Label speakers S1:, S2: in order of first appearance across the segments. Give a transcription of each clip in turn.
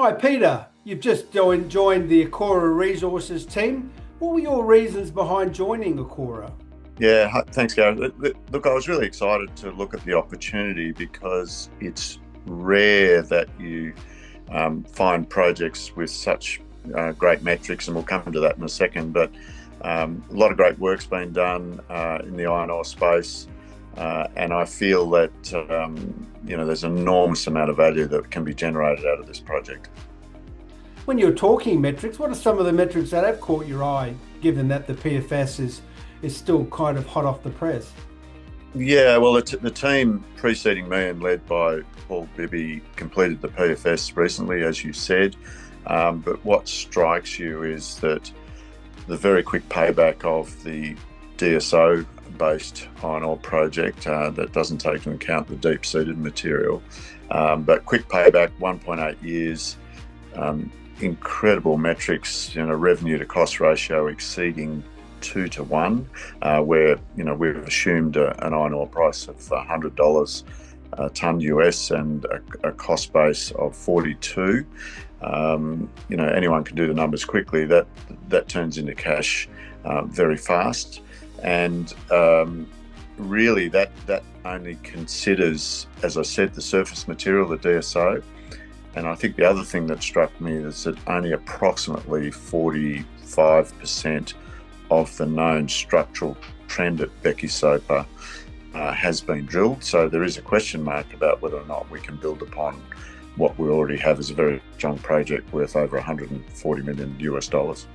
S1: Hi Peter, you've just joined the AKORA Resources team. What were your reasons behind joining AKORA?
S2: Yeah, thanks, Gareth. Look, I was really excited to look at the opportunity because it's rare that you find projects with such great metrics, and we'll come to that in a second. But a lot of great work's been done in the iron ore space, and I feel that there's an enormous amount of value that can be generated out of this project.
S1: When you're talking metrics, what are some of the metrics that have caught your eye, given that the PFS is still kind of hot off the press?
S2: Yeah, well, the team preceding me and led by Paul Bibby completed the PFS recently, as you said. But what strikes you is that the very quick payback of the DSO-based iron ore project that doesn't take into account the deep-seated material, but quick payback, 1.8 years, incredible metrics, revenue to cost ratio exceeding 2 to 1, where we've assumed an iron ore price of $100 a tonne US and a cost base of 42. Anyone can do the numbers quickly. That turns into cash very fast, and really that only considers, as I said, the surface material, the DSO. And I think the other thing that struck me is that only approximately 45% of the known structural trend at Becky Soper has been drilled. So there is a question mark about whether or not we can build upon what we already have as a very strong project worth over 140 million US dollars.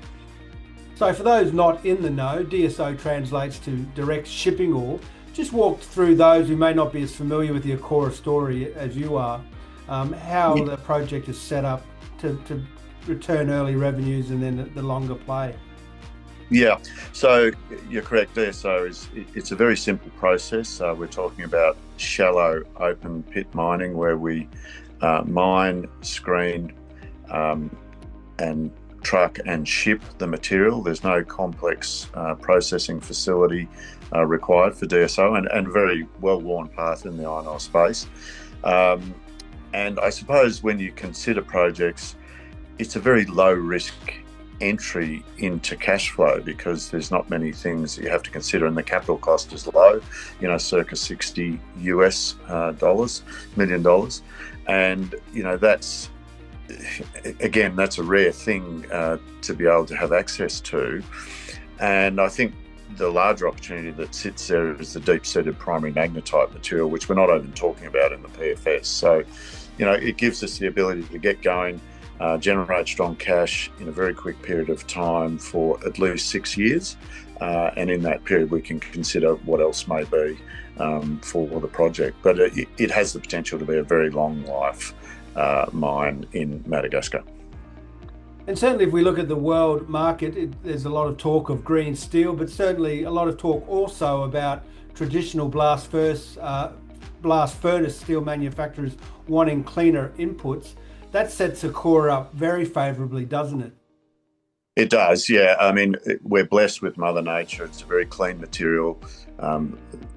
S1: So for those not in the know, DSO translates to direct shipping ore. Just walk through those who may not be as familiar with the AKORA story as you are, how the project is set up to return early revenues and then the longer play.
S2: Yeah, so you're correct. DSO it's a very simple process. We're talking about shallow open pit mining where we mine, screen, and truck and ship the material. There's no complex processing facility required for DSO, and very well-worn path in the iron ore space. And I suppose when you consider projects, it's a very low-risk entry into cash flow because there's not many things that you have to consider, and the capital cost is low, circa $60 million. And that's a rare thing to be able to have access to. And I think the larger opportunity that sits there is the deep-seated primary magnetite material, which we're not even talking about in the PFS. So it gives us the ability to get going, generate strong cash in a very quick period of time for at least 6 years. And in that period, we can consider what else may be for the project. But it has the potential to be a very long life mine in Madagascar.
S1: And certainly if we look at the world market, there's a lot of talk of green steel, but certainly a lot of talk also about traditional blast furnace steel manufacturers wanting cleaner inputs. That sets AKORA up very favourably, doesn't it?
S2: It does, yeah. I mean, we're blessed with Mother Nature. It's a very clean material,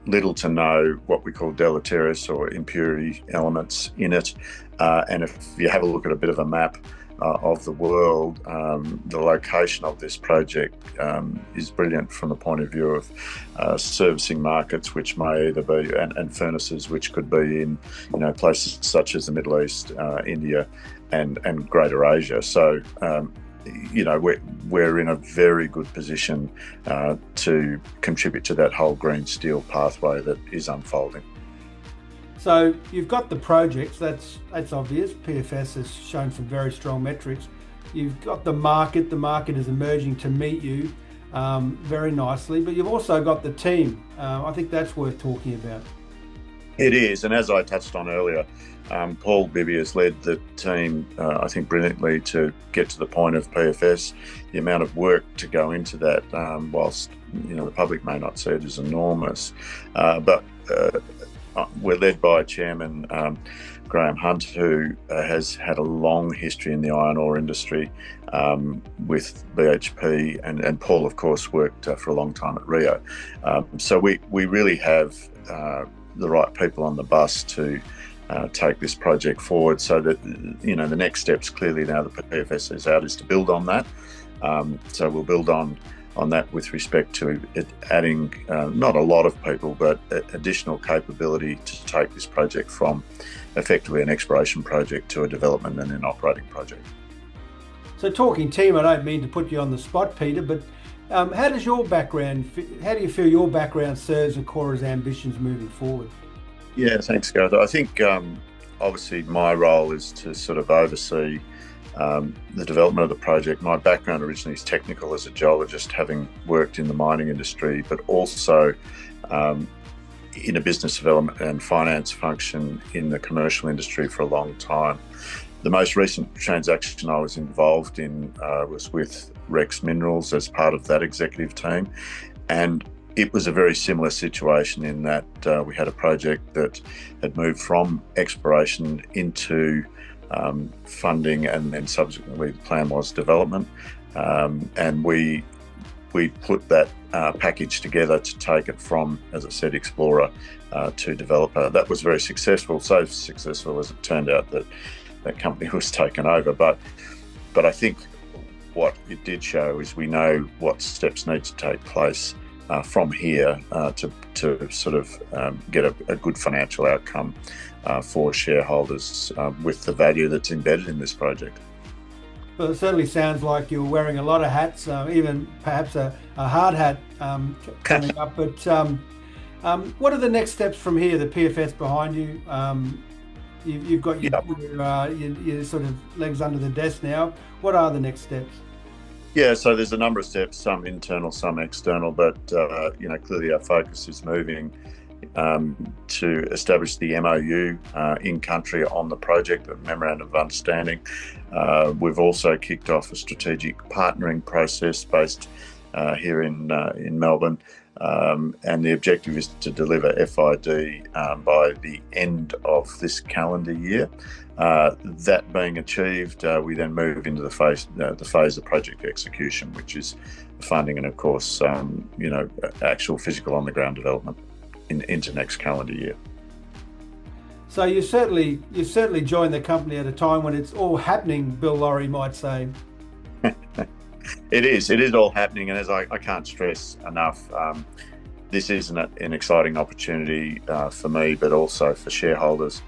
S2: little to no what we call deleterious or impurity elements in it. And if you have a look at a bit of a map of the world, the location of this project is brilliant from the point of view of servicing markets, which may either be, and furnaces, which could be in places such as the Middle East, India, and Greater Asia. So we're in a very good position to contribute to that whole green steel pathway that is unfolding.
S1: So you've got the projects, that's obvious. PFS has shown some very strong metrics. You've got the market is emerging to meet you very nicely, but you've also got the team. I think that's worth talking about.
S2: It is, and as I touched on earlier, Paul Bibby has led the team, I think, brilliantly to get to the point of PFS. The amount of work to go into that, whilst the public may not see it, is enormous. But we're led by Chairman Graham Hunt, who has had a long history in the iron ore industry with BHP, and Paul, of course, worked for a long time at Rio. So we really have the right people on the bus to take this project forward. So that, you know, the next steps clearly now the PFS is out is to build on that. So we'll build on that with respect to it adding not a lot of people, but additional capability to take this project from effectively an exploration project to a development and an operating project.
S1: So talking team, I don't mean to put you on the spot, Peter, but how do you feel your background serves AKORA's ambitions moving forward?
S2: Yeah, thanks, Gareth. I think obviously my role is to sort of oversee the development of the project. My background originally is technical as a geologist, having worked in the mining industry, but also in a business development and finance function in the commercial industry for a long time. The most recent transaction I was involved in was with Rex Minerals as part of that executive team, and it was a very similar situation in that we had a project that had moved from exploration into funding, and then subsequently the plan was development, and we put that package together to take it from, as I said, explorer to developer. That was very successful, so successful as it turned out that that company was taken over. But I think what it did show is we know what steps need to take place from here to sort of get a good financial outcome for shareholders with the value that's embedded in this project.
S1: Well, it certainly sounds like you're wearing a lot of hats, even perhaps a hard hat coming up. But what are the next steps from here? The PFS behind you. You've got your sort of legs under the desk now. What are the next steps?
S2: Yeah, so there's a number of steps, some internal, some external, but you know, clearly our focus is moving to establish the MOU in country on the project, the Memorandum of Understanding. We've also kicked off a strategic partnering process based here in Melbourne, and the objective is to deliver FID by the end of this calendar year. That being achieved, we then move into the phase of project execution, which is funding and, of course, you know, actual physical on-the-ground development into next calendar year.
S1: So you certainly joined the company at a time when it's all happening, Bill Laurie might say.
S2: It is all happening, and as I can't stress enough, this is an exciting opportunity for me, but also for shareholders.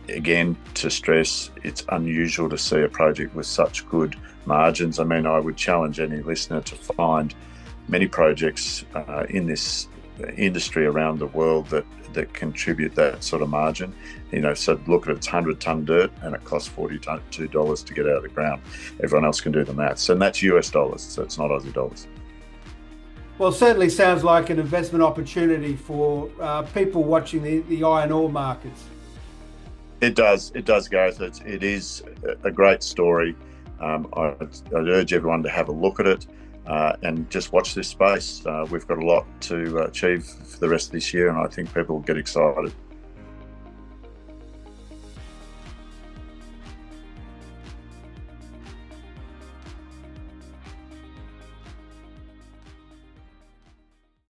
S2: Again, to stress, it's unusual to see a project with such good margins. I mean, I would challenge any listener to find many projects in this industry around the world that contribute that sort of margin. You know, so look at it's 100-ton dirt and it costs $42 to get out of the ground. Everyone else can do the maths, and that's US dollars, so it's not Aussie dollars.
S1: Well, certainly sounds like an investment opportunity for people watching the iron ore markets.
S2: It does, Gareth. It is a great story. I'd urge everyone to have a look at it and just watch this space. We've got a lot to achieve for the rest of this year, and I think people will get excited.